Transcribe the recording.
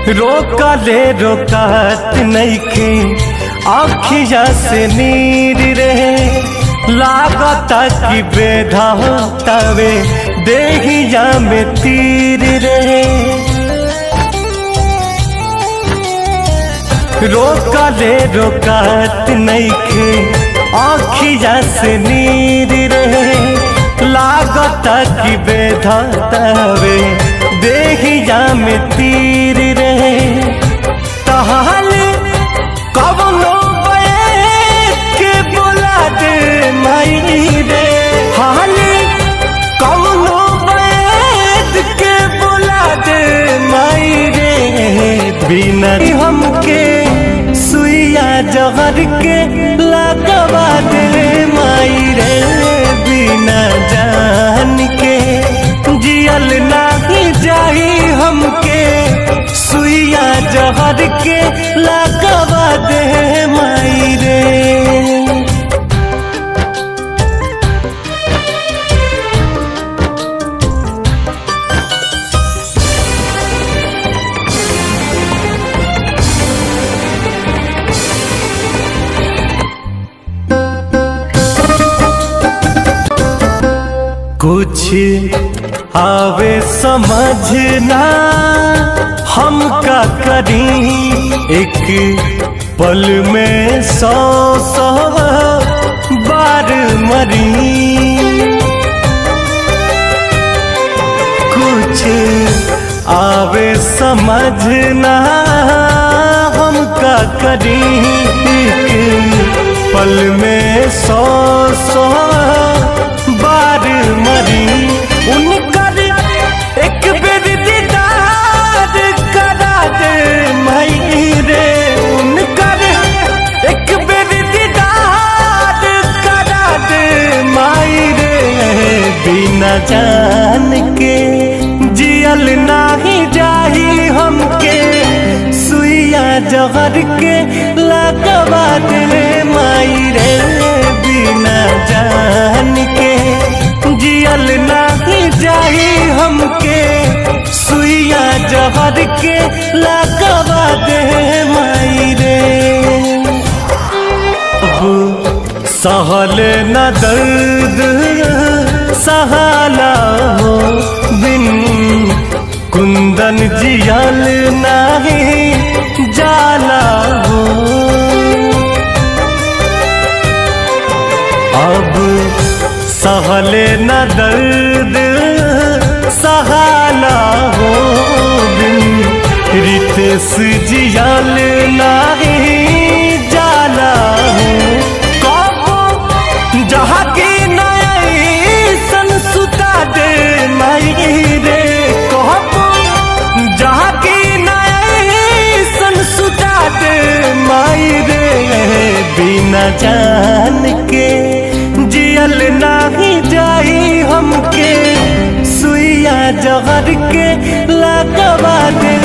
रोकले रोकात नइखे आँखिया से नीर रहे, लागता कि बेधा होतावे देहिया में तीर रहे। रोकले रोकात नइखे आँखिया से नीर रहे, लागता कि बेधा होतावे देहिया में तीर रहे। तहाल कवनो बैठ के बोला दे माई रे, हाल कवनो बैठ के बोला दे माई रे। बिना हमके सुइया जहर के लगवा दे माई रे, बिना जान के जियल नहीं जाही हमके सुइया जहर के लगवा दे माई रे। कुछ आवे समझना हम का करी, एक पल में 100 बार मरी। कुछ आवे समझना हम का करी, एक पल में 100 बार मरी। उनकर एक बेर दीदार करा दे माई रे, उनकर एक बेर दीदार करा दे माई रे। बिना जान के जियल नाही जाही हमके सुइया जहर के लगवा दे माई रे। बिना जान के जियल नहीं जाही हमके सुइया जहर के लगवा दे माई रे। अब सहल न दर्द सहाला हो, बिन कुंदन जियल नहीं जाला हो। अब सहले न दर्द सहाला हो, बिन रितेश जियल नहीं जाला हो। कबो जहाँ की नई सन सुता दे माई रे, कबो जहाँ की नई सन सुता दे माई रे। बिना जान के जियल नहीं जाही हमके सुइया जहर के लगवा दे।